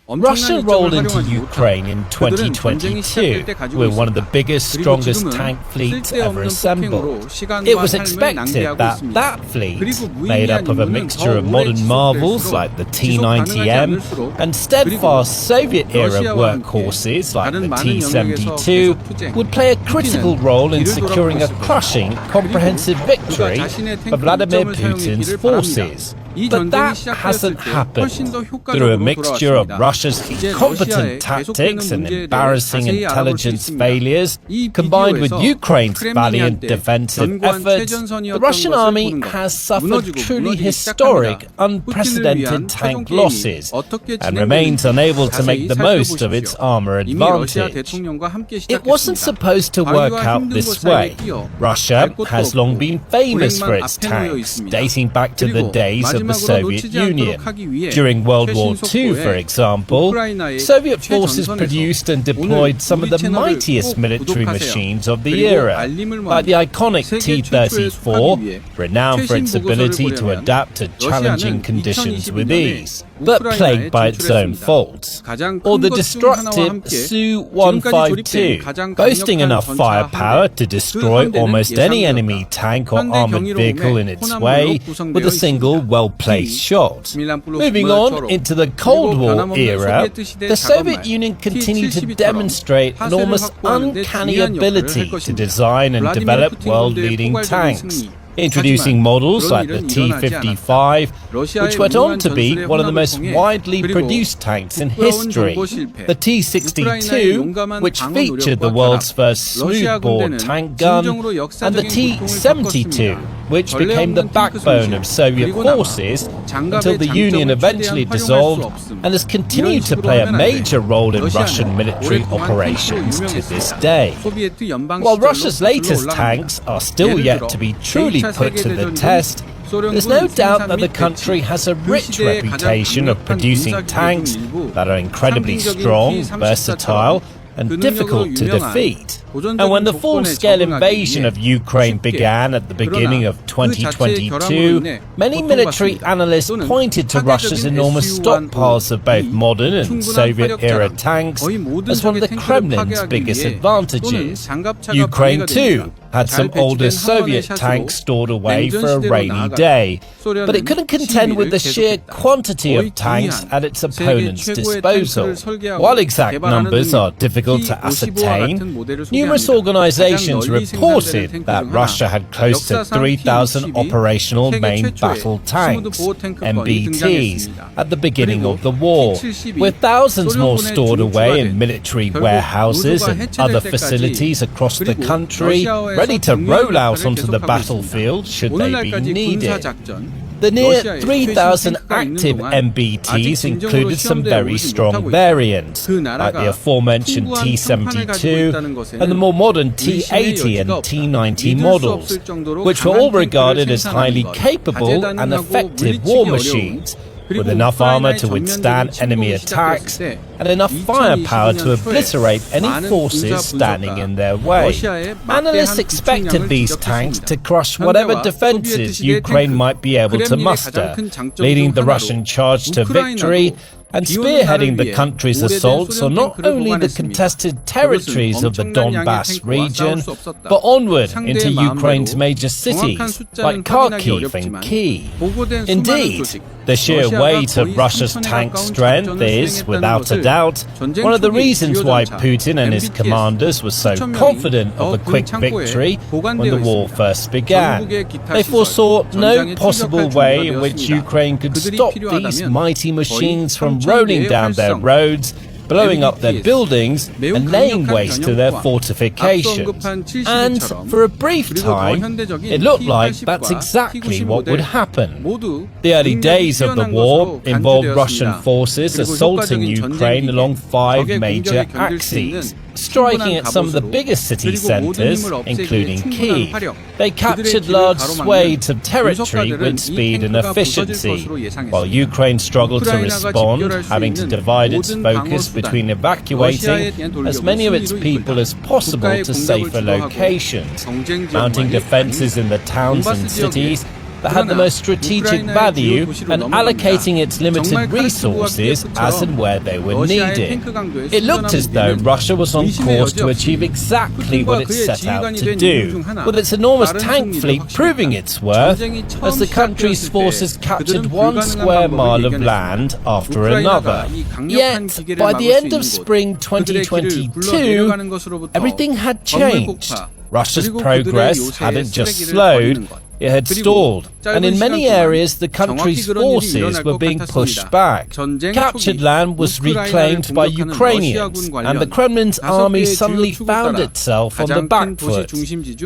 Russia rolled into Ukraine in 2022 with one of the biggest, strongest tank fleets ever assembled. It was expected that that fleet, made up of a mixture of modern marvels like the T-90M and steadfast Soviet-era workhorses like the T-72, would play a critical role in securing a crushing, comprehensive victory for Vladimir Putin's forces. But that hasn't happened. Through a mixture of Russia's incompetent tactics and embarrassing intelligence failures, combined with Ukraine's valiant defensive efforts, the Russian army has suffered truly historic, unprecedented tank losses and remains unable to make the most of its armor advantage. It wasn't supposed to work out this way. Russia has long been famous for its tanks, dating back to the days of the Soviet Union. During World War II, for example, Soviet forces produced and deployed some of the mightiest military machines of the era, like the iconic T-34, renowned for its ability to adapt to challenging conditions with ease, but plagued by its own faults. Or the destructive Su-152, boasting enough firepower to destroy almost any enemy tank or armoured vehicle in its way with a single well-placed shot. Moving on into the Cold War era, the Soviet Union continued to demonstrate an almost uncanny ability to design and develop world-leading tanks, introducing models like the T-55, which went on to be one of the most widely produced tanks in history, the T-62, which featured the world's first smoothbore tank gun, and the T-72, which became the backbone of Soviet forces until the Union eventually dissolved and has continued to play a major role in Russian military operations to this day. While Russia's latest tanks are still yet to be truly put to the test, there's no doubt that the country has a rich reputation of producing tanks that are incredibly strong, versatile, and difficult to defeat. And when the full-scale invasion of Ukraine began at the beginning of 2022, many military analysts pointed to Russia's enormous stockpiles of both modern and Soviet-era tanks as one of the Kremlin's biggest advantages. Ukraine, too, had some older Soviet tanks stored away for a rainy day, but it couldn't contend with the sheer quantity of tanks at its opponent's disposal. While exact numbers are difficult to ascertain, numerous organizations reported that Russia had close to 3,000 operational main battle tanks, MBTs, at the beginning of the war, with thousands more stored away in military warehouses and other facilities across the country, ready to roll out onto the battlefield should they be needed. The near 3,000 active MBTs included some very strong variants, like the aforementioned T-72 and the more modern T-80 and T-90 models, which were all regarded as highly capable and effective war machines, with enough armor to withstand enemy attacks and enough firepower to obliterate any forces standing in their way. Analysts expected these tanks to crush whatever defenses Ukraine might be able to muster, leading the Russian charge to victory and spearheading the country's assaults on not only the contested territories of the Donbass region, but onward into Ukraine's major cities like Kharkiv and Kyiv. Indeed, the sheer weight of Russia's tank strength is, without a doubt, one of the reasons why Putin and his commanders were so confident of a quick victory when the war first began. They foresaw no possible way in which Ukraine could stop these mighty machines from rolling down their roads, blowing up their buildings and laying waste to their fortifications. And for a brief time, it looked like that's exactly what would happen. The early days of the war involved Russian forces assaulting Ukraine along 5 major axes, striking at some of the biggest city centres, including Kyiv. They captured large swathes of territory with speed and efficiency, while Ukraine struggled to respond, having to divide its focus between evacuating as many of its people as possible to safer locations, mounting defences in the towns and cities, that had the most strategic value and allocating its limited resources as and where they were needed. It looked as though Russia was on course to achieve exactly what it set out to do, with its enormous tank fleet proving its worth as the country's forces captured one square mile of land after another. Yet, by the end of spring 2022, everything had changed. Russia's progress hadn't just slowed, it had stalled, and in many areas the country's forces were being pushed back. Captured land was reclaimed by Ukrainians, and the Kremlin's army suddenly found itself on the back foot,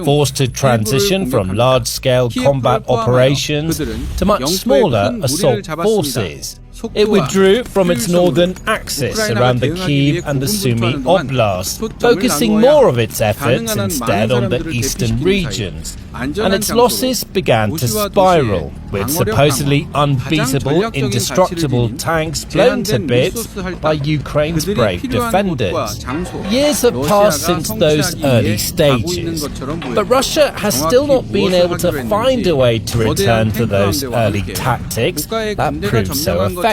forced to transition from large-scale combat operations to much smaller assault forces. It withdrew from its northern axis around the Kyiv and the Sumy Oblast, focusing more of its efforts instead on the eastern regions, and its losses began to spiral, with supposedly unbeatable, indestructible tanks blown to bits by Ukraine's brave defenders. Years have passed since those early stages, but Russia has still not been able to find a way to return to those early tactics that proved so effective.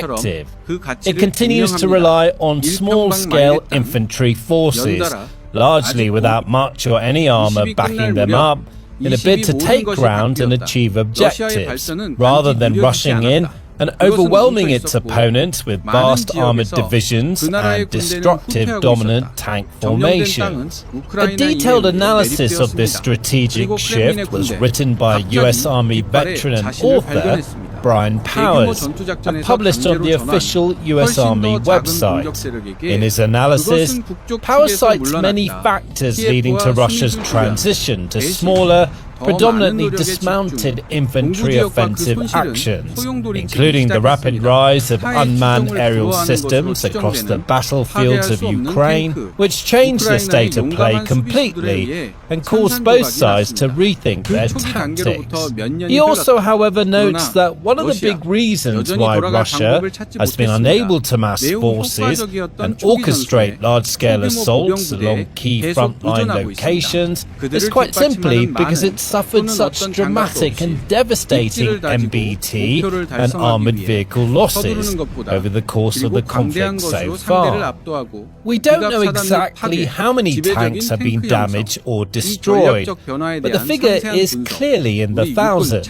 It continues to rely on small-scale infantry forces, largely without much or any armour backing them up, in a bid to take ground and achieve objectives, rather than rushing in and overwhelming its opponents with vast armoured divisions and destructive dominant tank formations. A detailed analysis of this strategic shift was written by US Army veteran and author Brian Powers and published on the official US Army website. In his analysis, Powers cites many factors leading to Russia's transition to smaller, predominantly dismounted infantry offensive actions, including the rapid rise of unmanned aerial systems across the battlefields of Ukraine, which changed the state of play completely and caused both sides to rethink their tactics. He also, however, notes that one of the big reasons why Russia has been unable to mass forces and orchestrate large-scale assaults along key frontline locations is quite simply because it's suffered such dramatic and devastating MBT and armoured vehicle losses over the course of the conflict so far. We don't know exactly how many tanks have been damaged or destroyed, but the figure is clearly in the thousands.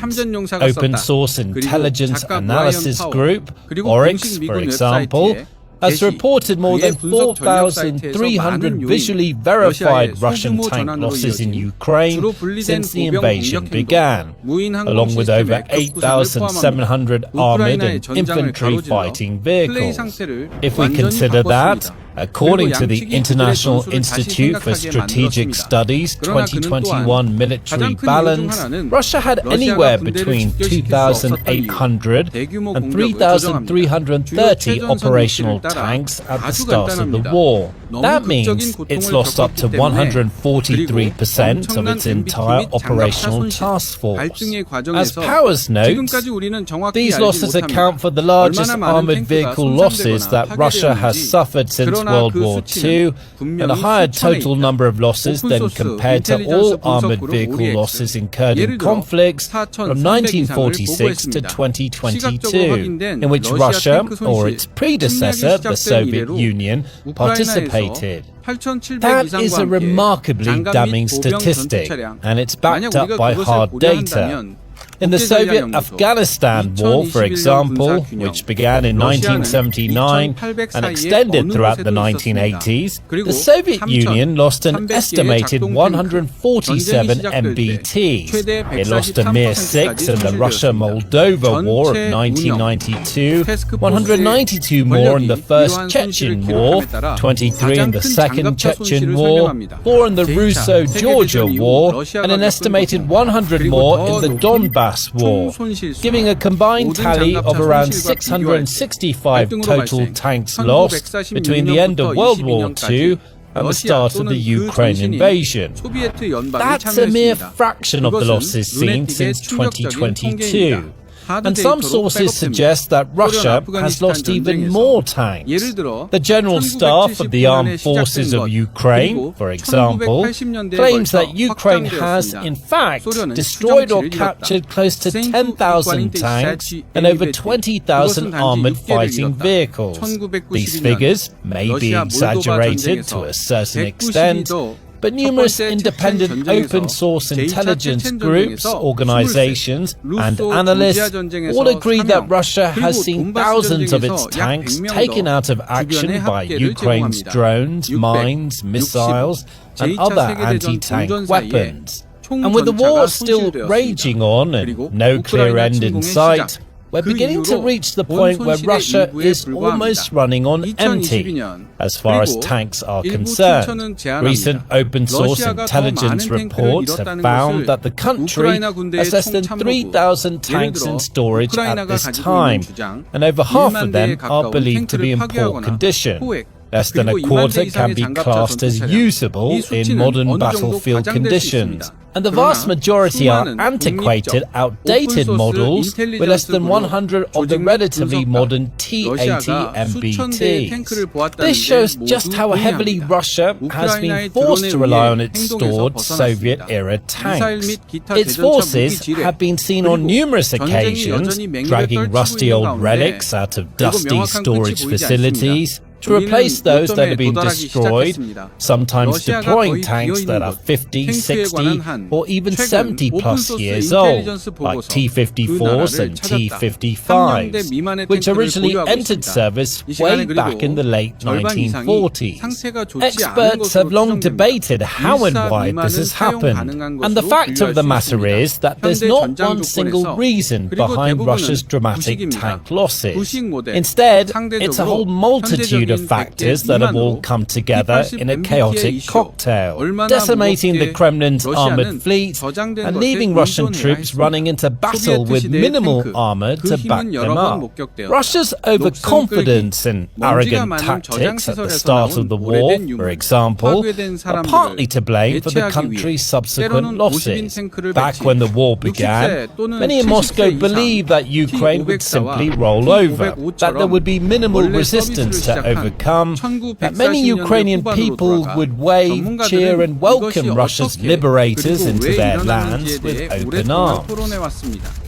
Open source intelligence analysis group, Oryx, for example, has reported more than 4,300 visually verified Russian tank losses in Ukraine since the invasion began, along with over 8,700 armoured and infantry fighting vehicles. If we consider that, according to the International Institute for Strategic Studies 2021 military balance, Russia had anywhere between 2,800 and 3,330 operational tanks at the start of the war. That means it's lost up to 143% of its entire operational task force. As Powers notes, these losses account for the largest armoured vehicle losses that Russia has suffered since World War II, and a higher total number of losses than compared to all armoured vehicle losses incurred in conflicts from 1946 to 2022, in which Russia, or its predecessor, the Soviet Union, participated. That is a remarkably damning statistic, and it's backed up by hard data. In the Soviet-Afghanistan War, for example, which began in 1979 and extended throughout the 1980s, the Soviet Union lost an estimated 147 MBTs. It lost a mere 6 in the Russia-Moldova War of 1992, 192 more in the First Chechen War, 23 in the Second Chechen War, 4 in the Russo-Georgia War, and an estimated 100 more in the Donbass War, giving a combined tally of around 665 total tanks lost between the end of World War II and the start of the Ukraine invasion. That's a mere fraction of the losses seen since 2022. and some sources suggest that Russia has lost even more tanks. The General Staff of the Armed Forces of Ukraine, for example, claims that Ukraine has, in fact, destroyed or captured close to 10,000 tanks and over 20,000 armoured fighting vehicles. These figures may be exaggerated to a certain extent, but numerous independent open-source intelligence groups, organizations, and analysts all agree that Russia has seen thousands of its tanks taken out of action by Ukraine's drones, mines, missiles, and other anti-tank weapons. And with the war still raging on and no clear end in sight, we're beginning to reach the point where Russia is almost running on empty as far as tanks are concerned. Recent open-source intelligence reports have found that the country has less than 3,000 tanks in storage at this time, and over half of them are believed to be in poor condition. Less than a quarter can be classed as usable in modern battlefield conditions, and the vast majority are antiquated, outdated models with less than 100 of the relatively modern T-80 MBTs. This shows just how heavily Russia has been forced to rely on its stored Soviet-era tanks. Its forces have been seen on numerous occasions dragging rusty old relics out of dusty storage facilities to replace those that have been destroyed, sometimes deploying tanks that are 50, 60, or even 70 plus years old, like T-54s and T-55s, which originally entered service way back in the late 1940s. Experts have long debated how and why this has happened, and the fact of the matter is that there's not one single reason behind Russia's dramatic tank losses. Instead, it's a whole multitude of factors that have all come together in a chaotic cocktail, decimating the Kremlin's armoured fleet and leaving Russian troops running into battle with minimal armour to back them up. Russia's overconfidence and arrogant tactics at the start of the war, for example, are partly to blame for the country's subsequent losses. Back when the war began, many in Moscow believed that Ukraine would simply roll over, that there would be minimal resistance to overcome, that many Ukrainian people would wave, cheer and welcome Russia's liberators into their lands with open arms.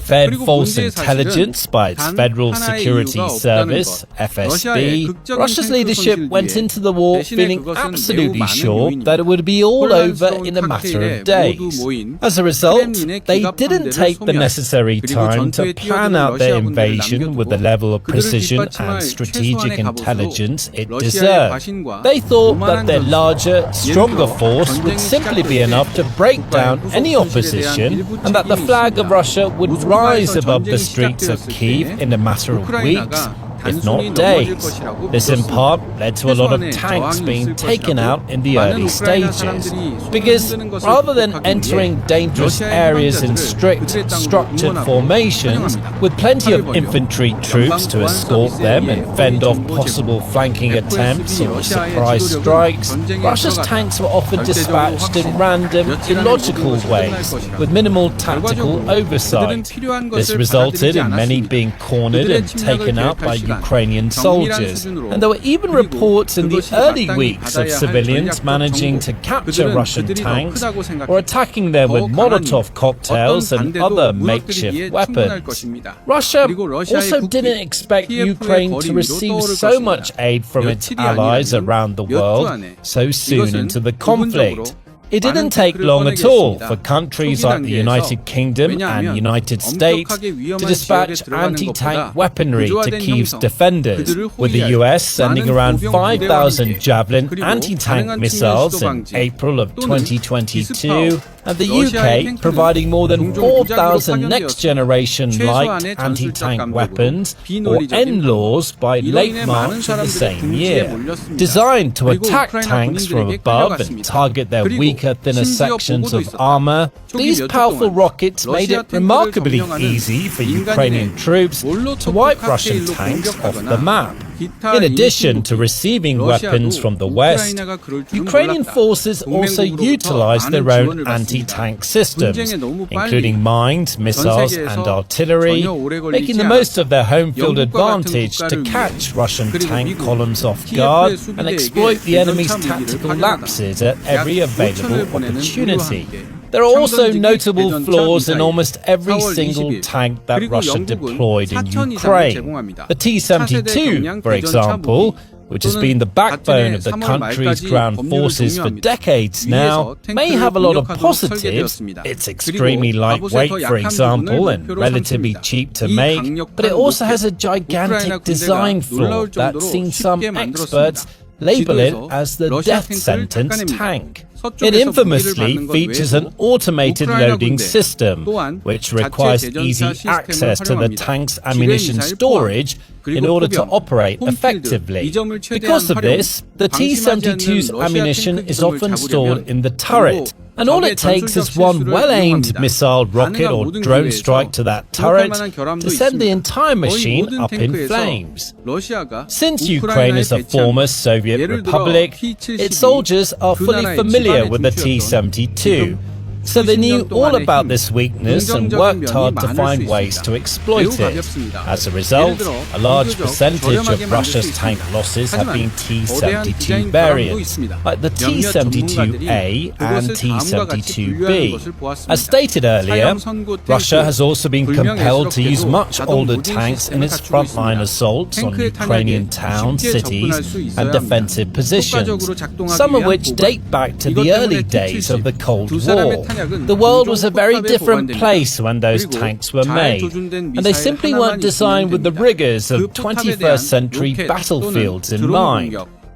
Fed false intelligence by its Federal Security Service, FSB, Russia's leadership went into the war feeling absolutely sure that it would be all over in a matter of days. As a result, they didn't take the necessary time to plan out their invasion with the level of precision and strategic intelligence it deserved. They thought that their larger, stronger force would simply be enough to break down any opposition, and that the flag of Russia would rise above the streets of Kyiv in a matter of weeks, if not days. This in part led to a lot of tanks being taken out in the early stages, because rather than entering dangerous areas in strict, structured formations, with plenty of infantry troops to escort them and fend off possible flanking attempts or surprise strikes, Russia's tanks were often dispatched in random, illogical ways, with minimal tactical oversight. This resulted in many being cornered and taken out by Ukrainian soldiers, and there were even reports in the early weeks of civilians managing to capture Russian tanks or attacking them with Molotov cocktails and other makeshift weapons. Russia also didn't expect Ukraine to receive so much aid from its allies around the world so soon into the conflict. It didn't take long at all for countries like the United Kingdom and United States to dispatch anti-tank weaponry to Kyiv's defenders, with the US sending around 5,000 Javelin anti-tank missiles in April of 2022, and the UK providing more than 4,000 next-generation light anti-tank weapons, or NLAWs, by late March of the same year. Designed to attack tanks from above and target their weaker, thinner sections of armour, these powerful rockets made it remarkably easy for Ukrainian troops to wipe Russian tanks off the map. In addition to receiving weapons from the West, Ukrainian forces also utilize their own anti-tank systems, including mines, missiles, and artillery, making the most of their home field advantage to catch Russian tank columns off guard and exploit the enemy's tactical lapses at every available opportunity. There are also notable flaws in almost every single tank that Russia deployed in Ukraine. The T-72, for example, which has been the backbone of the country's ground forces for decades now, may have a lot of positives. It's extremely lightweight, for example, and relatively cheap to make, but it also has a gigantic design flaw that's seen some experts label it as the death sentence tank. It infamously features an automated loading system, which requires easy access to the tank's ammunition storage in order to operate effectively. Because of this, the T-72's ammunition is often stored in the turret, and all it takes is one well-aimed missile, rocket or drone strike to that turret to send the entire machine up in flames. Since Ukraine is a former Soviet republic, its soldiers are fully familiar with the T-72. So they knew all about this weakness and worked hard to find ways to exploit it. As a result, a large percentage of Russia's tank losses have been T-72 variants, like the T-72A and T-72B. As stated earlier, Russia has also been compelled to use much older tanks in its frontline assaults on Ukrainian towns, cities, and defensive positions, some of which date back to the early days of the Cold War. The world was a very different place when those tanks were made, and they simply weren't designed with the rigors of 21st century battlefields in mind.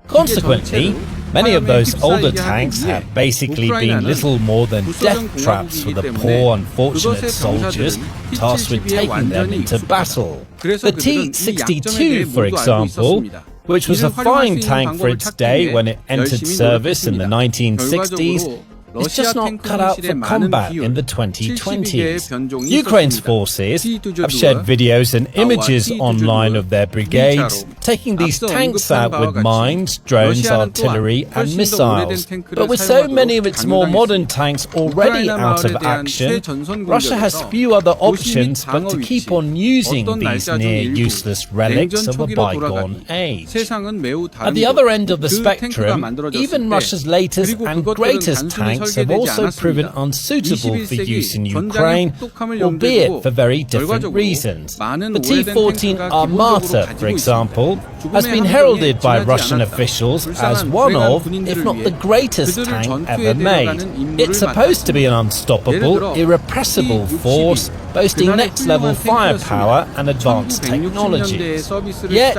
Consequently, many of those older tanks have basically been little more than death traps for the poor, unfortunate soldiers tasked with taking them into battle. The T-62, for example, which was a fine tank for its day when it entered service in the 1960s, is just not cut out for combat in the 2020s. Ukraine's forces have shared videos and images online of their brigades taking these tanks out with mines, drones, artillery, and missiles. But with so many of its more modern tanks already out of action, Russia has few other options but to keep on using these near-useless relics of a bygone age. At the other end of the spectrum, even Russia's latest and greatest tanks have also proven unsuitable for use in Ukraine, albeit for very different reasons. The T-14 Armata, for example, has been heralded by Russian officials as one of, if not the greatest tank ever made. It's supposed to be an unstoppable, irrepressible force, boasting next-level firepower and advanced technologies. Yet,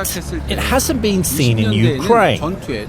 it hasn't been seen in Ukraine.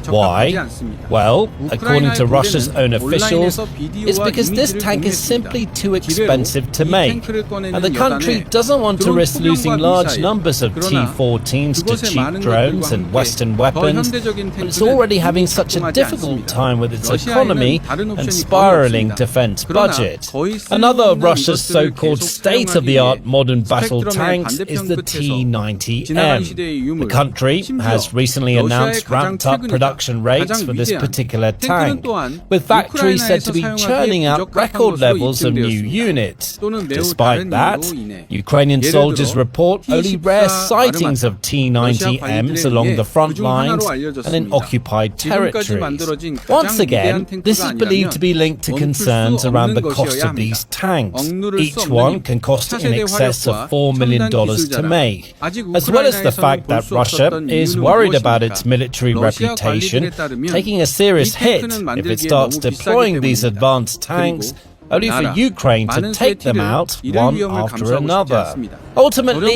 Why? Well, according to Russia's own officials, it's because this tank is simply too expensive to make, and the country doesn't want to risk losing large numbers of T-14s to cheap drones and Western weapons, but it's already having such a difficult time with its economy and spiraling defense budget. Another of Russia's so-called state-of-the-art modern battle tanks is the T-90M. The country has recently announced ramped-up production rates for this particular tank, with factories said to be churning out record levels of new units. Despite that, Ukrainian soldiers report only rare sightings of T-90Ms along the front lines and in occupied territories. Once again, this is believed to be linked to concerns around the cost of these tanks. Each one can cost in excess of $4 million to make, as well as the fact that Russia is worried about its military reputation taking a serious hit if it starts deploying these advanced tanks only for Ukraine to take them out one after another. Ultimately,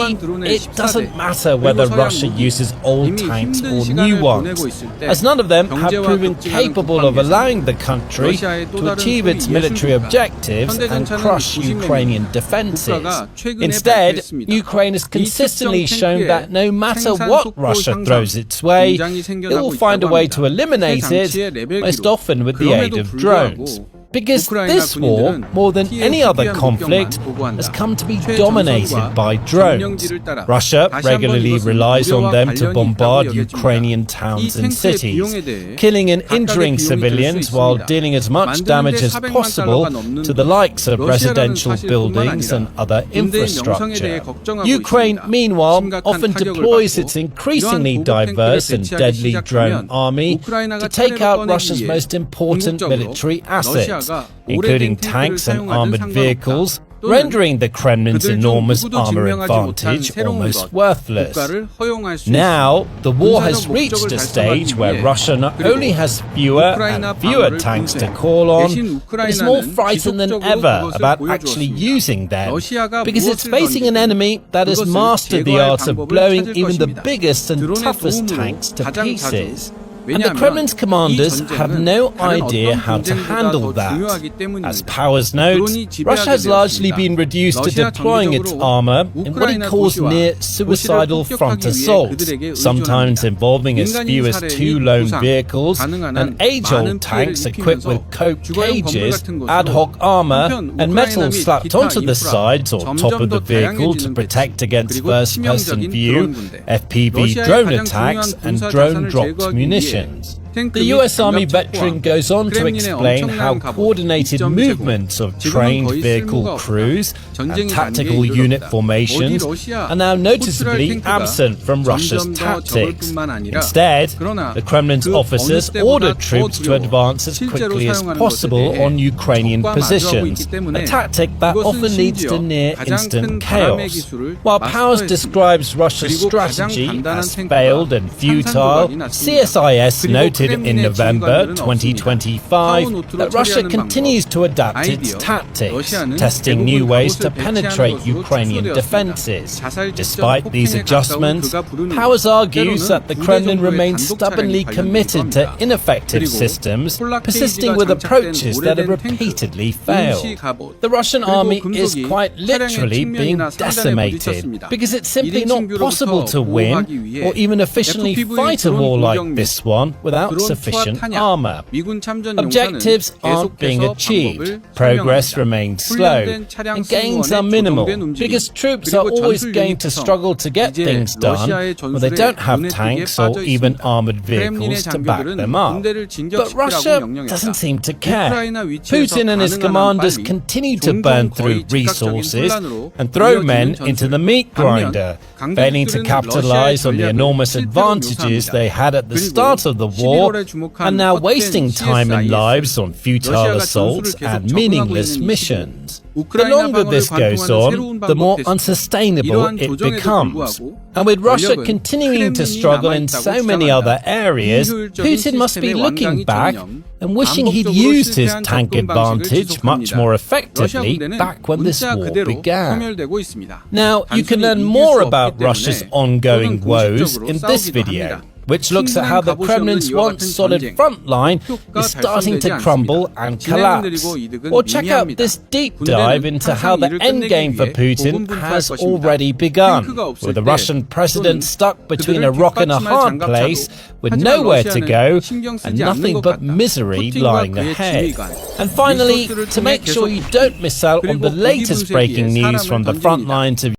it doesn't matter whether Russia uses old tanks or new ones, as none of them have proven capable of allowing the country to achieve its military objectives and crush Ukrainian defenses. Instead, Ukraine has consistently shown that no matter what Russia throws its way, it will find a way to eliminate it, most often with the aid of drones. Because this war, more than any other conflict, has come to be dominated by drones. Russia regularly relies on them to bombard Ukrainian towns and cities, killing and injuring civilians while dealing as much damage as possible to the likes of residential buildings and other infrastructure. Ukraine, meanwhile, often deploys its increasingly diverse and deadly drone army to take out Russia's most important military assets, including tanks and armoured vehicles, rendering the Kremlin's enormous armour advantage almost worthless. Now, the war has reached a stage where Russia not only has fewer and fewer tanks to call on, but is more frightened than ever about actually using them, because it's facing an enemy that has mastered the art of blowing even the biggest and toughest tanks to pieces. And the Kremlin's commanders have no idea how to handle that. As Powers notes, Russia has largely been reduced to deploying its armour in what he calls near-suicidal front assaults, sometimes involving as few as 2 lone vehicles and age-old tanks equipped with coke cages, ad hoc armour, and metal slapped onto the sides or top of the vehicle to protect against first-person view, FPV drone attacks, and drone-dropped munitions. The US Army veteran goes on to explain how coordinated movements of trained vehicle crews and tactical unit formations are now noticeably absent from Russia's tactics. Instead, the Kremlin's officers order troops to advance as quickly as possible on Ukrainian positions, a tactic that often leads to near-instant chaos. While Powers describes Russia's strategy as failed and futile, CSIS noted in November 2025 that Russia continues to adapt its tactics, testing new ways to penetrate Ukrainian defences. Despite these adjustments, Powers argues that the Kremlin remains stubbornly committed to ineffective systems, persisting with approaches that have repeatedly failed. The Russian army is quite literally being decimated, because it's simply not possible to win or even efficiently fight a war like this one without sufficient armour. Objectives aren't being achieved, progress remains slow, and gains are minimal, because troops are always going to struggle to get things done when they don't have tanks or even armoured vehicles to back them up. But Russia doesn't seem to care. Putin and his commanders continue to burn through resources and throw men into the meat grinder, failing to capitalise on the enormous advantages they had at the start of the war, and now wasting time and lives on futile assaults and meaningless missions. The longer this goes on, the more unsustainable it becomes. And with Russia continuing to struggle in so many other areas, Putin must be looking back and wishing he'd used his tank advantage much more effectively back when this war began. Now, you can learn more about Russia's ongoing woes in this video, which looks at how the Kremlin's once solid front line is starting to crumble and collapse. Or check out this deep dive into how the endgame for Putin has already begun, with the Russian president stuck between a rock and a hard place, with nowhere to go and nothing but misery lying ahead. And finally, to make sure you don't miss out on the latest breaking news from the front lines of